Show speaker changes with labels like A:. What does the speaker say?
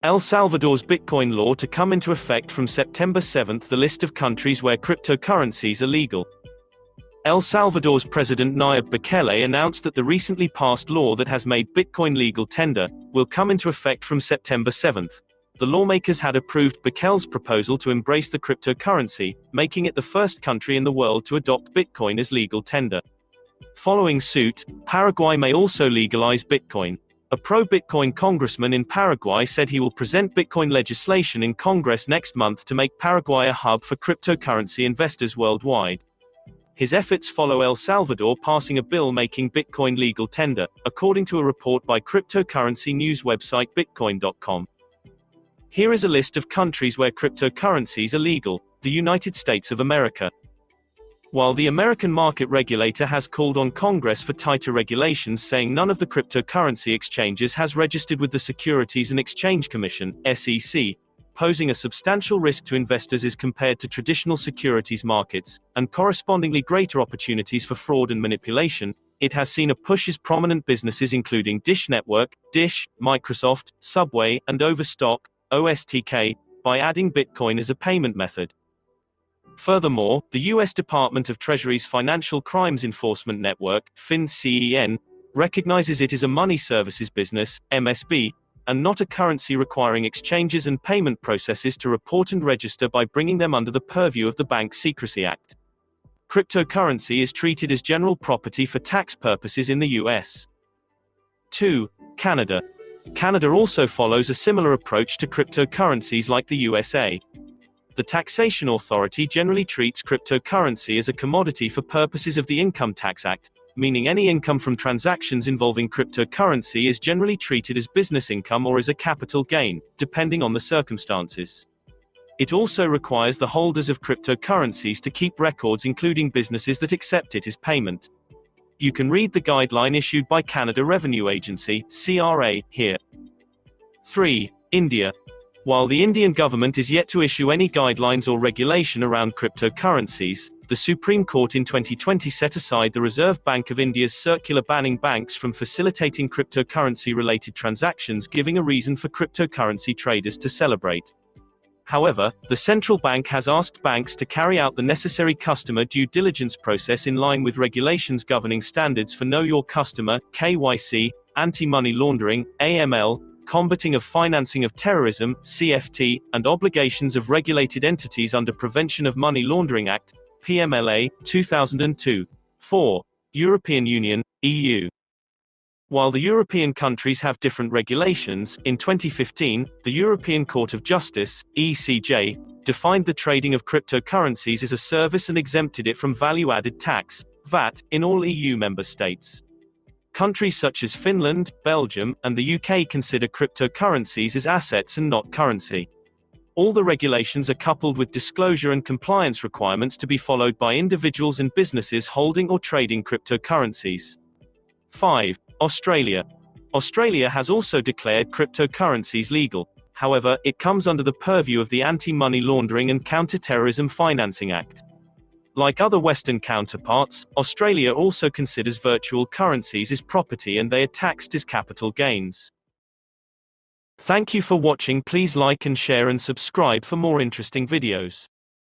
A: El Salvador's Bitcoin law to come into effect from September 7. The list of countries where cryptocurrencies are legal. El Salvador's President Nayib Bukele announced that the recently passed law that has made Bitcoin legal tender will come into effect from September 7. The lawmakers had approved Bukele's proposal to embrace the cryptocurrency, making it the first country in the world to adopt Bitcoin as legal tender. Following suit, Paraguay may also legalize Bitcoin. A pro-Bitcoin congressman in Paraguay said he will present Bitcoin legislation in Congress next month to make Paraguay a hub for cryptocurrency investors worldwide. His efforts follow El Salvador passing a bill making Bitcoin legal tender, according to a report by cryptocurrency news website Bitcoin.com. Here is a list of countries where cryptocurrencies are legal. The United States of America. While the American market regulator has called on Congress for tighter regulations, saying none of the cryptocurrency exchanges has registered with the Securities and Exchange Commission, SEC, posing a substantial risk to investors as compared to traditional securities markets, and correspondingly greater opportunities for fraud and manipulation, it has seen a push as prominent businesses including Dish Network, Dish, Microsoft, Subway, and Overstock, OSTK, by adding Bitcoin as a payment method. Furthermore, the U.S. Department of Treasury's Financial Crimes Enforcement Network, FinCEN, recognizes it as a money services business, MSB, and not a currency, requiring exchanges and payment processes to report and register by bringing them under the purview of the Bank Secrecy Act. Cryptocurrency is treated as general property for tax purposes in the U.S. 2. Canada. Canada also follows a similar approach to cryptocurrencies like the USA. The Taxation Authority generally treats cryptocurrency as a commodity for purposes of the Income Tax Act, meaning any income from transactions involving cryptocurrency is generally treated as business income or as a capital gain, depending on the circumstances. It also requires the holders of cryptocurrencies to keep records, including businesses that accept it as payment. You can read the guideline issued by Canada Revenue Agency, CRA, here. 3. India. While the Indian government is yet to issue any guidelines or regulation around cryptocurrencies, the Supreme Court in 2020 set aside the Reserve Bank of India's circular banning banks from facilitating cryptocurrency-related transactions, giving a reason for cryptocurrency traders to celebrate. However, the central bank has asked banks to carry out the necessary customer due diligence process in line with regulations governing standards for Know Your Customer, KYC, anti-money laundering, AML, combating of financing of terrorism, CFT, and obligations of regulated entities under Prevention of Money Laundering Act, PMLA, 2002. 4. European Union, EU. While the European countries have different regulations, in 2015, the European Court of Justice, ECJ, defined the trading of cryptocurrencies as a service and exempted it from value-added tax, VAT, in all EU member states. Countries such as Finland, Belgium, and the UK consider cryptocurrencies as assets and not currency. All the regulations are coupled with disclosure and compliance requirements to be followed by individuals and businesses holding or trading cryptocurrencies. 5. Australia. Australia has also declared cryptocurrencies legal. However, it comes under the purview of the Anti-Money Laundering and Counter-Terrorism Financing Act. Like other Western counterparts, Australia also considers virtual currencies as property and they are taxed as capital gains. Thank you for watching. Please like and share and subscribe for more interesting videos.